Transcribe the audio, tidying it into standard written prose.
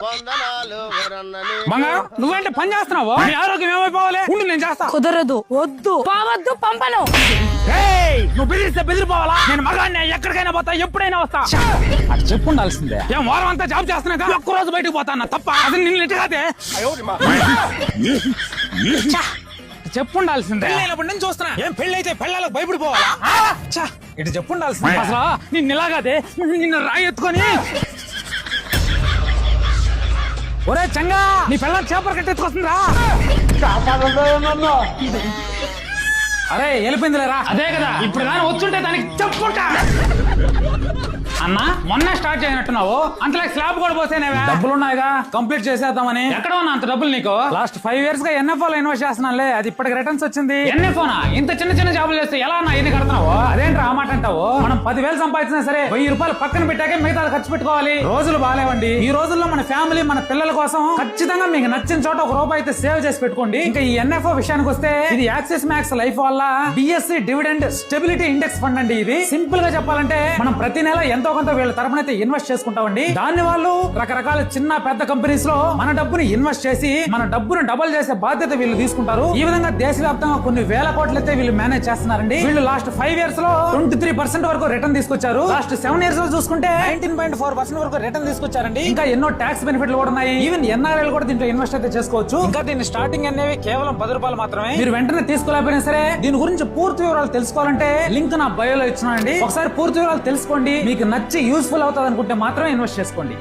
బంగారం నువ్వేంటి పని చేస్తున్నావు? నీ ఆరోగ్యం ఏమైపోవాలి? ఉండి నేను చేస్తా. కుదరదు, వద్దు, పావద్దు, పంపను. నువ్వు బెదిరిస్తే బెదిరిపోవాలా? నేను మగాడిని, ఎక్కడికైనా పోతా, ఎప్పుడైనా వస్తా. అది చెప్పు ఉండాల్సిందే. ఏం వారం అంతా జాబ్ చేస్తున్నా ఒక్క రోజు బయటకు పోతా తప్ప? అది నిన్ను ఇటుకాదే చెప్పు ఉండాల్సిందే. నేను చూస్తున్నా. ఏం పెళ్లి అయితే పెళ్ళాలకు భయపడిపోవాలా? ఇటు చెప్పు ఉండాల్సిందే. అసలు నిన్ను ఇలాగాదే నిన్ను రాయి ఎత్తుకొని ఒరే చంగా నీ పిల్లలు చేపలు కట్టెత్తుకొస్తుందిరా. అరే వెళ్ళిపోయిందిలేరా. అదే కదా ఇప్పుడు కానీ వచ్చుంటే దానికి చెప్పుకుంటా. అన్నా మొన్న స్టార్ట్ చేయనట్టున్నావు, అంతలో స్లాబ్ కూడా పోసేనేవా? డబ్బులు ఉన్నాయిగా, కంప్లీట్ చేసేద్దామని. ఎక్కడ ఉన్నా అంత డబ్బులు నీకు? లాస్ట్ 5 years గా ఎన్ఎఫ్ఓ లో ఇన్వెస్ట్ చేస్తున్నానులే, అది ఇప్పటికి రిటర్న్స్ వచ్చింది. ఎన్ఎఫ్ఓనా? ఇంత చిన్న చిన్న జాబులు చేస్తే ఎలా అన్నా ఎన్ని కడుతున్నావు? అదేంట్రా ఆ మాట అంటావు? మనం 10,000 సంపాదించినా సరే 1000 రూపాయలు పక్కన పెట్టాకే మిగతా ఖర్చు పెట్టుకోవాలి. రోజులు బాగాలేవండి. ఈ రోజుల్లో మన ఫ్యామిలీ మన పిల్లల కోసం ఖచ్చితంగా మీకు నచ్చిన చోట ₹1 అయితే సేవ్ చేసి పెట్టుకోండి. ఇంకా ఈ ఎన్ఎఫ్ఓ విషయానికి వస్తే ఇది యాక్సిస్ మ్యాక్స్ లైఫ్ వల్ల BSc dividend stability index fund అండి. ఇది సింపుల్ గా చెప్పాలంటే మనం ప్రతి నెల ఎంతో కొంత వీళ్ళ తరపునైతే ఇన్వెస్ట్ చేసుకుంటామండి. దాన్ని వాళ్ళు రకరకాల చిన్న పెద్ద కంపెనీస్ లో మన డబ్బుని ఇన్వెస్ట్ చేసి మన డబ్బును డబుల్ చేసే బాధ్యత వీళ్ళు తీసుకుంటారు. ఈ విధంగా దేశవ్యాప్తంగా కొన్ని వేల కోట్లు అయితే వీళ్ళు మేనేజ్ చేస్తున్నారండి. వీళ్ళు లాస్ట్ 5 years లో 23% వరకు రిటర్న్ తీసుకొచ్చారు. లాస్ట్ 7 years లో చూసుకుంటే 19.4% వరకు రిటర్న్ తీసుకొచ్చారండి. ఇంకా ఎన్నో ట్యాక్స్ బెనిఫిట్లు కూడా ఉన్నాయి. ఈవెన్ ఎన్ఆర్ఐలు కూడా దీంట్లో ఇన్వెస్ట్ అయితే చేసుకోవచ్చు. ఇంకా దీని స్టార్టింగ్ అనేవి కేవలం ₹10 మాత్రమే. మీరు వెంటనే తీసుకోలేకపోయినా సరే దీని గురించి పూర్తి వివరాలు తెలుసుకోవాలంటే లింక్ నా బయోలో ఇచ్చినానండి. ఒకసారి పూర్తి వివరాలు తెలుసుకోండి. మీకు నచ్చి యూస్ఫుల్ అవుతుంది అనుకుంటే మాత్రమే ఇన్వెస్ట్ చేసుకోండి.